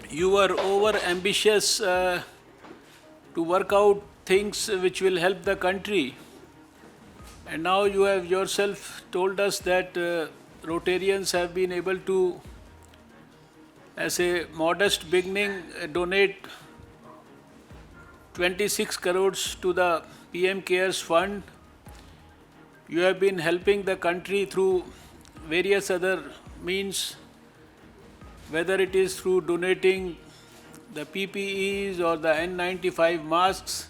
You were over ambitious to work out things which will help the country. And now you have yourself told us that Rotarians have been able to, as a modest beginning, donate 26 crores to the PM Cares Fund. You have been helping the country through various other means, whether it is through donating the PPEs or the N95 masks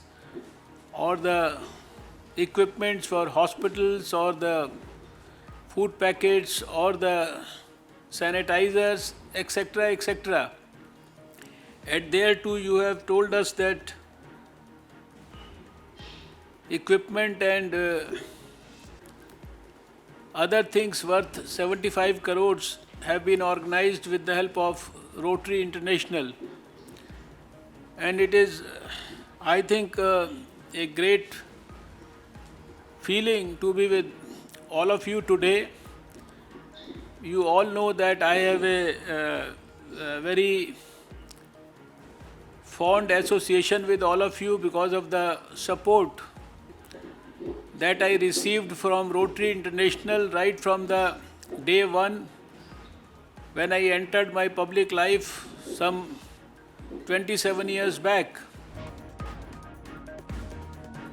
or the equipments for hospitals or the food packets or the sanitizers, etc., etc. And there too you have told us that equipment and other things worth 75 crores have been organized with the help of Rotary International. And it is, I think, a great feeling to be with all of you today. You all know that I have a very fond association with all of you because of the support that I received from Rotary International right from the day one when I entered my public life some 27 years back.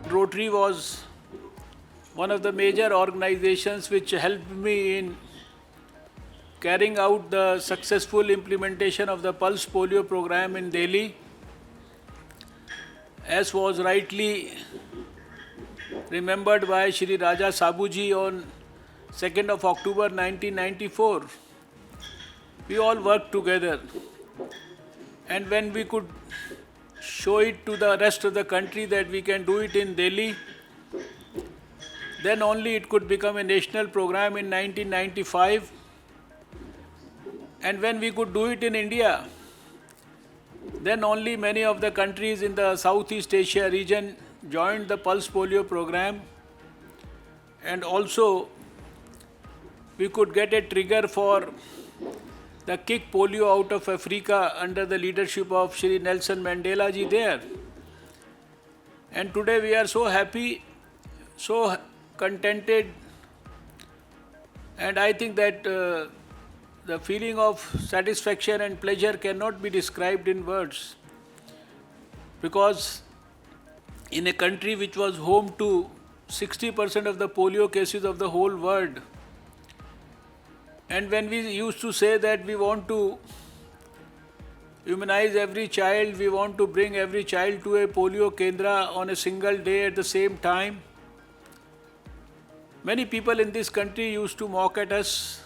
Rotary was one of the major organizations which helped me in carrying out the successful implementation of the Pulse Polio program in Delhi, as was rightly remembered by Shri Raja Sabuji on 2nd of October 1994. We all worked together, and when we could show it to the rest of the country that we can do it in Delhi, then only it could become a national program in 1995. And when we could do it in India, then only many of the countries in the Southeast Asia region joined the Pulse Polio program, and also we could get a trigger for the Kick Polio out of Africa under the leadership of Shri Nelson Mandela ji there. And today we are so happy, so contented, and I think that the feeling of satisfaction and pleasure cannot be described in words, because in a country which was home to 60% of the polio cases of the whole world, and when we used to say that we want to immunize every child, we want to bring every child to a polio kendra on a single day at the same time, many people in this country used to mock at us.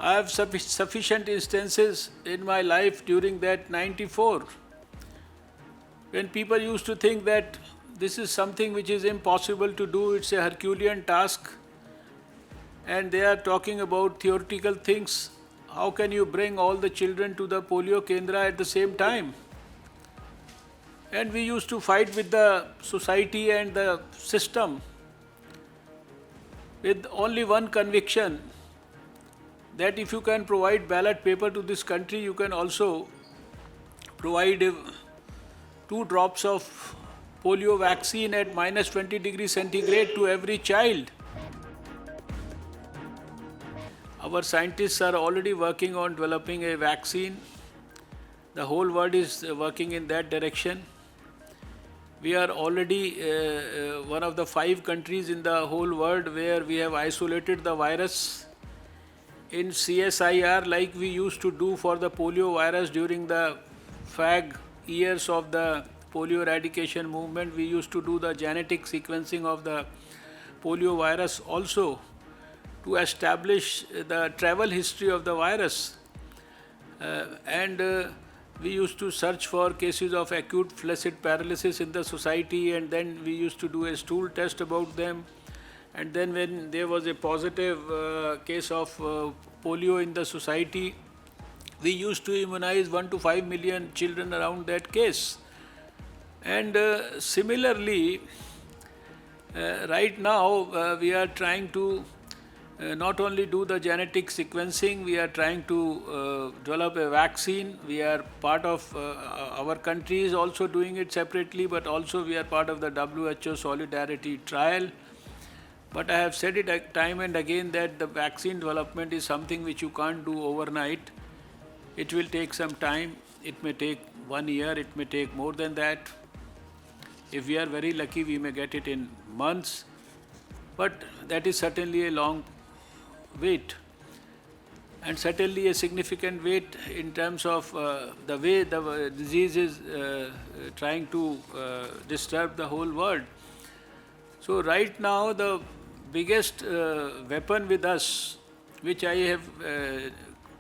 I have sufficient instances in my life during that 94, when people used to think that this is something which is impossible to do, it's a Herculean task, and they are talking about theoretical things. How can you bring all the children to the polio kendra at the same time? And we used to fight with the society and the system with only one conviction, that if you can provide ballot paper to this country, you can also provide 2 drops of polio vaccine at minus 20 degrees centigrade to every child. Our scientists are already working on developing a vaccine. The whole world is working in that direction. We are already one of the 5 countries in the whole world where we have isolated the virus in CSIR, like we used to do for the polio virus during the FAG years of the polio eradication movement. We used to do the genetic sequencing of the polio virus also to establish the travel history of the virus. And we used to search for cases of acute flaccid paralysis in the society, and then we used to do a stool test about them. And then when there was a positive case of polio in the society, we used to immunize 1 to 5 million children around that case. And similarly, right now we are trying to not only do the genetic sequencing, we are trying to develop a vaccine. We are part of, our country is also doing it separately, but also we are part of the WHO Solidarity Trial. But I have said it time and again that the vaccine development is something which you can't do overnight. It will take some time. It may take 1 year, it may take more than that. If we are very lucky, we may get it in months. But that is certainly a long wait, and certainly a significant wait in terms of the way the disease is trying to disturb the whole world. So right now the biggest weapon with us, which I have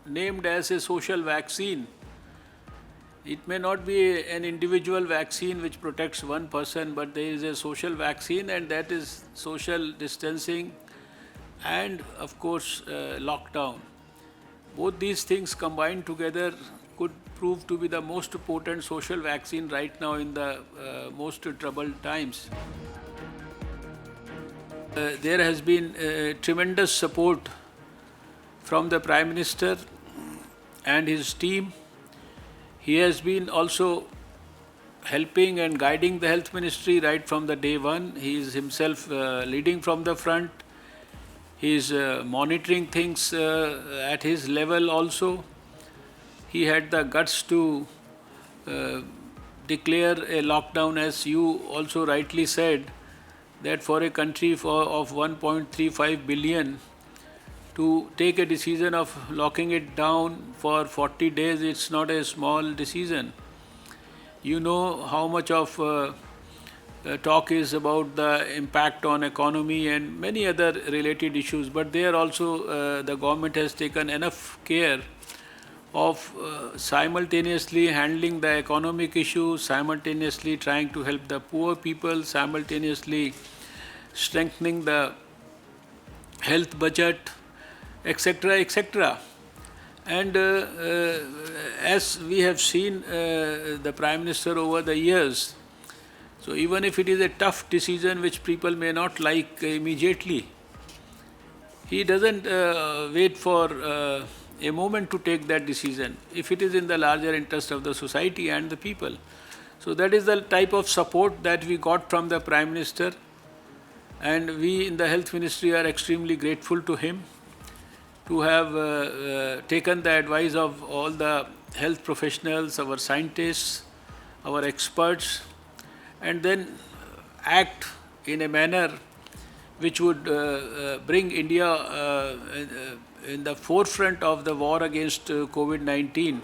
named as a social vaccine, it may not be an individual vaccine which protects one person, but there is a social vaccine, and that is social distancing and of course lockdown. Both these things combined together could prove to be the most potent social vaccine right now in the most troubled times. There has been tremendous support from the Prime Minister and his team. He has been also helping and guiding the Health Ministry right from the day one. He is himself leading from the front. He is monitoring things at his level also. He had the guts to declare a lockdown, as you also rightly said, that for a country of 1.35 billion to take a decision of locking it down for 40 days, it's not a small decision. You know how much of talk is about the impact on economy and many other related issues, but there also the government has taken enough care of simultaneously handling the economic issues, simultaneously trying to help the poor people, simultaneously strengthening the health budget, etc., etc. And as we have seen the Prime Minister over the years, so even if it is a tough decision which people may not like immediately, he doesn't wait for a moment to take that decision if it is in the larger interest of the society and the people. So that is the type of support that we got from the Prime Minister, and we in the Health Ministry are extremely grateful to him to have taken the advice of all the health professionals, our scientists, our experts, and then act in a manner which would bring India in the forefront of the war against COVID-19.